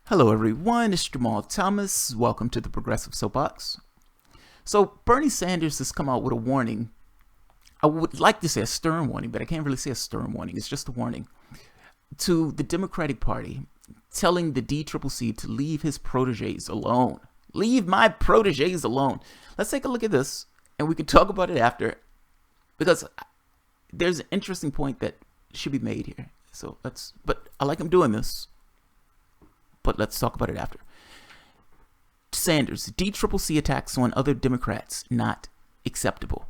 Hello everyone, it's Jamal Thomas. Welcome to the Progressive Soapbox. So Bernie Sanders has come out with a warning. I would like to say a stern warning, but I can't really say a stern warning. It's just a warning to the Democratic Party, telling the DCCC to leave his proteges alone. Leave my proteges alone. Let's take a look at this, and we can talk about it after, because there's an interesting point that should be made here. But I like him doing this. But let's talk about it after. Sanders, DCCC attacks on other Democrats, not acceptable.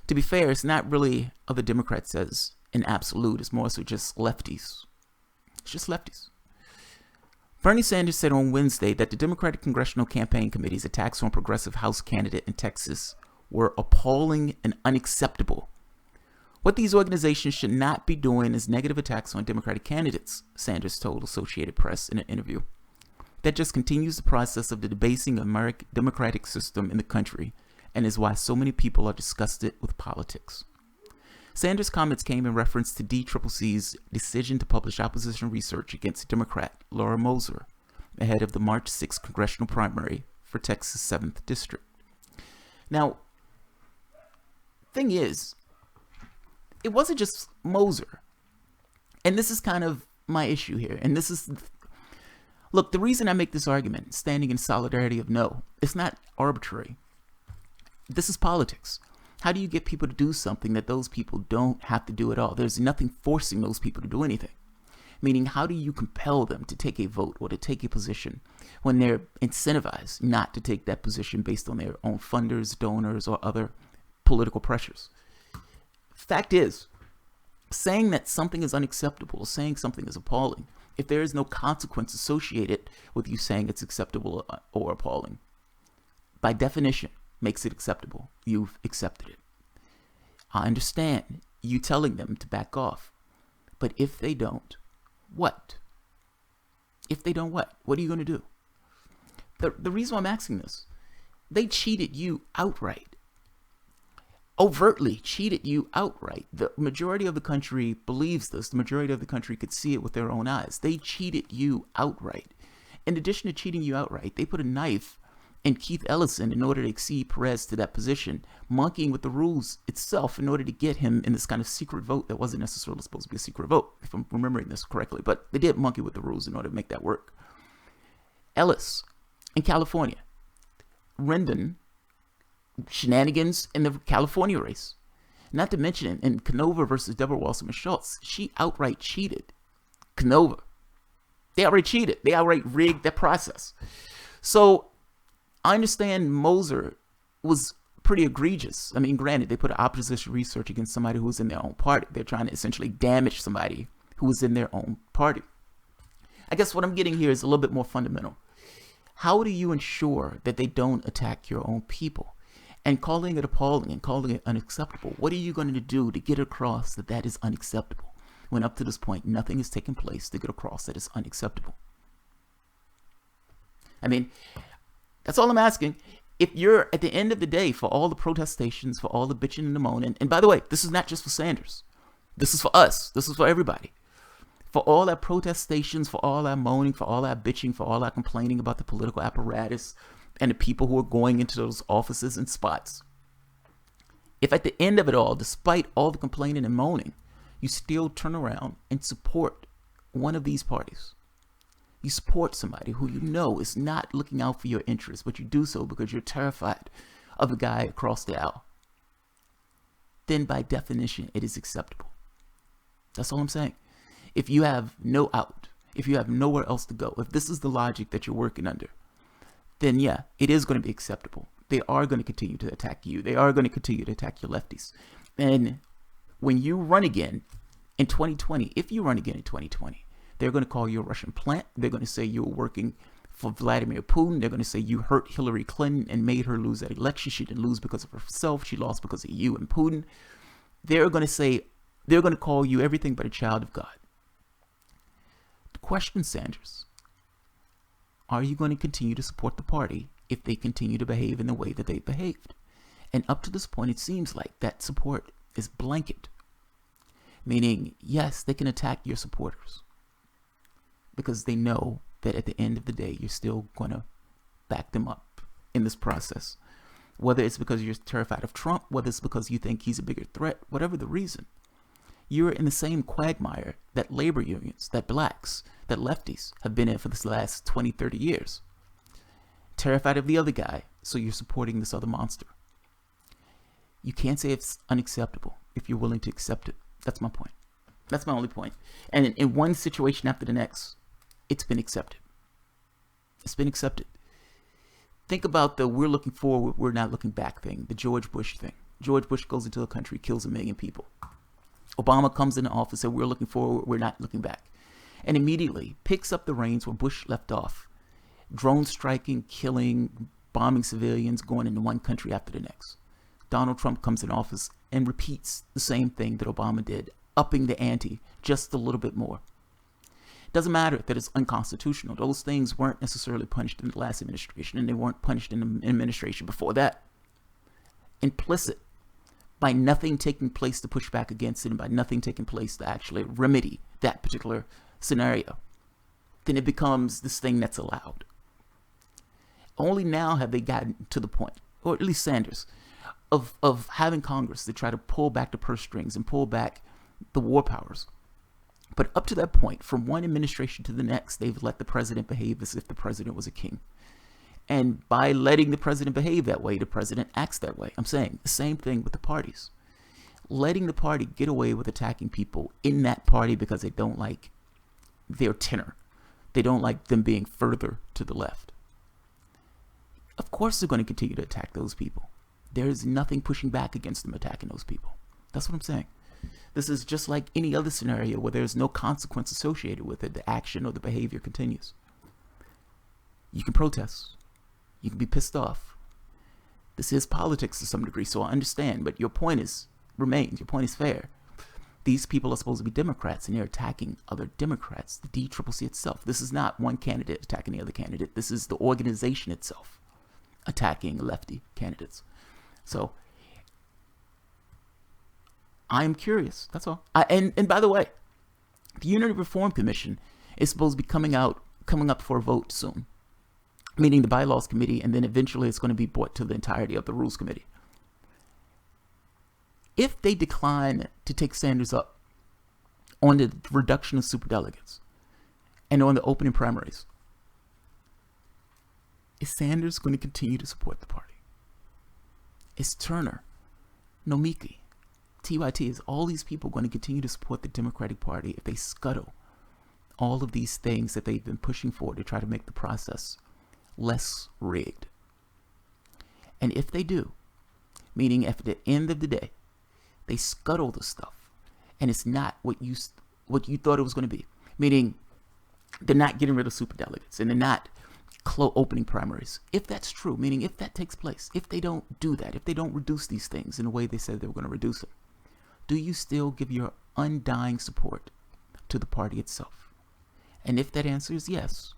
To be fair, it's not really other Democrats as an absolute. It's more so just lefties. It's just lefties. Bernie Sanders said on Wednesday that the Democratic Congressional Campaign Committee's attacks on progressive House candidate in Texas were appalling and unacceptable. What these organizations should not be doing is negative attacks on Democratic candidates, Sanders told Associated Press in an interview. That just continues the process of the debasing American democratic system in the country and is why so many people are disgusted with politics. Sanders' comments came in reference to DCCC's decision to publish opposition research against Democrat Laura Moser ahead of the March 6th congressional primary for Texas' 7th District. Now, thing is, it wasn't just Moser. And this is kind of my issue here. And this is... Look, the reason I make this argument, standing in solidarity of no, it's not arbitrary. This is politics. How do you get people to do something that those people don't have to do at all? There's nothing forcing those people to do anything. Meaning, how do you compel them to take a vote or to take a position when they're incentivized not to take that position based on their own funders, donors, or other political pressures? Fact is, saying that something is unacceptable, saying something is appalling, if there is no consequence associated with you saying it's acceptable or appalling, by definition, makes it acceptable. You've accepted it. I understand you telling them to back off. But if they don't, what? If they don't, what? What are you going to do? The reason why I'm asking this, they cheated you outright. Overtly cheated you outright. The majority of the country believes this. The majority of the country could see it with their own eyes. They cheated you outright. In addition to cheating you outright, they put a knife in Keith Ellison in order to accede Perez to that position, monkeying with the rules itself in order to get him in this kind of secret vote that wasn't necessarily supposed to be a secret vote, if I'm remembering this correctly. But they did monkey with the rules in order to make that work. Ellis in California. Rendon, shenanigans in the California race. Not to mention in Canova versus Deborah Wasserman-Schultz, she outright cheated Canova. They outright cheated. They outright rigged that process. So I understand Moser was pretty egregious. I mean, granted, they put opposition research against somebody who was in their own party. They're trying to essentially damage somebody who was in their own party. I guess what I'm getting here is a little bit more fundamental. How do you ensure that they don't attack your own people? And calling it appalling and calling it unacceptable, what are you going to do to get across that that is unacceptable? When up to this point, nothing has taken place to get across that it's unacceptable. I mean, that's all I'm asking. If you're, at the end of the day, for all the protestations, for all the bitching and the moaning, and by the way, this is not just for Sanders. This is for us. This is for everybody. For all our protestations, for all our moaning, for all our bitching, for all our complaining about the political apparatus, and the people who are going into those offices and spots. If at the end of it all, despite all the complaining and moaning, you still turn around and support one of these parties. You support somebody who you know is not looking out for your interests, but you do so because you're terrified of the guy across the aisle. Then by definition, it is acceptable. That's all I'm saying. If you have no out, if you have nowhere else to go, if this is the logic that you're working under, then yeah, it is going to be acceptable. They are going to continue to attack you. They are going to continue to attack your lefties. And when you run again in 2020, if you run again in 2020, they're going to call you a Russian plant. They're going to say you were working for Vladimir Putin. They're going to say you hurt Hillary Clinton and made her lose that election. She didn't lose because of herself. She lost because of you and Putin. They're going to call you everything but a child of God. The question, Sanders, are you going to continue to support the party if they continue to behave in the way that they've behaved? And up to this point, it seems like that support is blanket. Meaning, yes, they can attack your supporters because they know that at the end of the day, you're still going to back them up in this process. Whether it's because you're terrified of Trump, whether it's because you think he's a bigger threat, whatever the reason, you're in the same quagmire that labor unions, that blacks, that lefties have been in for this last 20, 30 years. Terrified of the other guy, so you're supporting this other monster. You can't say it's unacceptable if you're willing to accept it. That's my point. That's my only point. And in one situation after the next, it's been accepted. It's been accepted. Think about the we're looking forward, we're not looking back thing, the George Bush thing. George Bush goes into a country, kills 1 million people. Obama comes into office and we're looking forward, we're not looking back. And immediately picks up the reins where Bush left off. Drone striking, killing, bombing civilians, going into one country after the next. Donald Trump comes in office and repeats the same thing that Obama did, upping the ante just a little bit more. It doesn't matter that it's unconstitutional. Those things weren't necessarily punished in the last administration, and they weren't punished in the administration before that. Implicit, by nothing taking place to push back against it, and by nothing taking place to actually remedy that particular scenario, then it becomes this thing that's allowed. Only now have they gotten to the point, or at least Sanders, of having Congress to try to pull back the purse strings and pull back the war powers. But up to that point, from one administration to the next, they've let the president behave as if the president was a king. And by letting the president behave that way, the president acts that way. I'm saying the same thing with the parties. Letting the party get away with attacking people in that party because they don't like their tenor. They don't like them being further to the left. Of course they're going to continue to attack those people. There's nothing pushing back against them attacking those people. That's what I'm saying. This is just like any other scenario where there's no consequence associated with it. The action or the behavior continues. You can protest. You can be pissed off. This is politics to some degree, so I understand. But your point remains. Your point is fair. These people are supposed to be Democrats, and they're attacking other Democrats, the DCCC itself. This is not one candidate attacking the other candidate. This is the organization itself attacking lefty candidates. So I'm curious. That's all. And by the way, the Unity Reform Commission is supposed to be coming up for a vote soon, meaning the Bylaws Committee, and then eventually it's going to be brought to the entirety of the Rules Committee. If they decline to take Sanders up on the reduction of superdelegates and on the opening primaries, is Sanders going to continue to support the party? Is Turner, Nomiki, TYT, is all these people going to continue to support the Democratic Party if they scuttle all of these things that they've been pushing for to try to make the process less rigged? And if they do, meaning at the end of the day, they scuttle the stuff and it's not what you thought it was going to be, meaning they're not getting rid of superdelegates and they're not opening primaries. If that's true, meaning if that takes place, if they don't do that, if they don't reduce these things in the way they said they were going to reduce them, do you still give your undying support to the party itself? And if that answer is yes,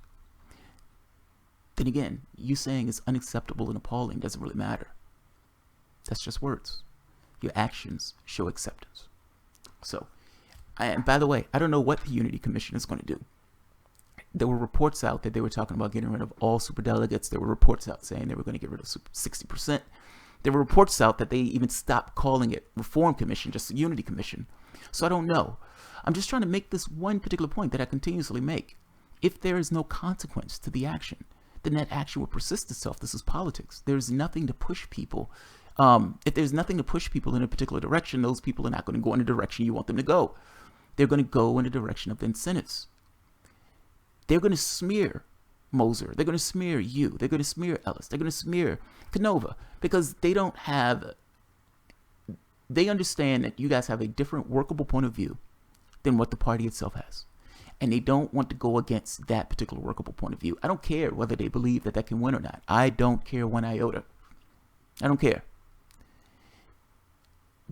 then again, you saying it's unacceptable and appalling doesn't really matter. That's just words. Your actions show acceptance. So, and by the way, I don't know what the Unity Commission is going to do. There were reports out that they were talking about getting rid of all superdelegates. There were reports out saying they were going to get rid of 60%. There were reports out that they even stopped calling it Reform Commission, just a Unity Commission. So I don't know. I'm just trying to make this one particular point that I continuously make. If there is no consequence to the action, then that action will persist itself. This is politics. There's nothing to push people. If there's nothing to push people in a particular direction, those people are not going to go in the direction you want them to go. They're going to go in the direction of the incentives. They're going to smear Moser. They're going to smear you. They're going to smear Ellis. They're going to smear Canova because they understand that you guys have a different workable point of view than what the party itself has. And they don't want to go against that particular workable point of view. I don't care whether they believe that that can win or not. I don't care one iota. I don't care.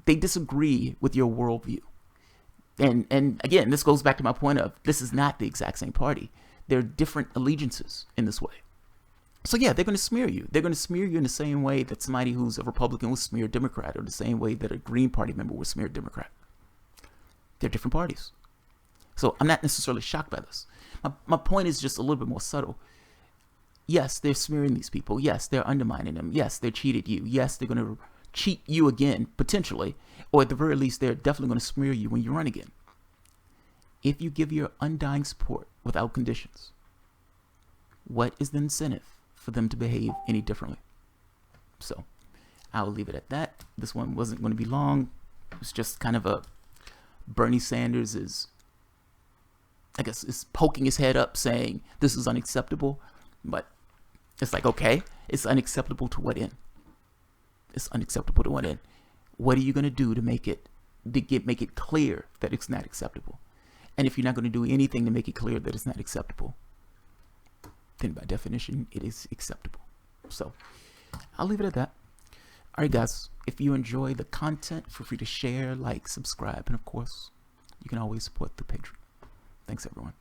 They disagree with your worldview. And again, this goes back to my point of this is not the exact same party. There are different allegiances in this way. So yeah, they're going to smear you. They're going to smear you in the same way that somebody who's a Republican will smear a Democrat, or the same way that a Green Party member will smear a Democrat. They're different parties. So I'm not necessarily shocked by this. My point is just a little bit more subtle. Yes, they're smearing these people. Yes, they're undermining them. Yes, they cheated you. Yes, they're going to cheat you again, potentially. Or at the very least, they're definitely going to smear you when you run again. If you give your undying support without conditions, what is the incentive for them to behave any differently? So I'll leave it at that. This one wasn't going to be long. It was just kind of a Bernie Sanders is poking his head up saying this is unacceptable. But it's like, okay, it's unacceptable to what end? It's unacceptable to what end? What are you going to do to make it clear that it's not acceptable? And if you're not going to do anything to make it clear that it's not acceptable, then by definition, it is acceptable. So I'll leave it at that. All right, guys, if you enjoy the content, feel free to share, like, subscribe, and of course, you can always support the Patreon. Thanks, everyone.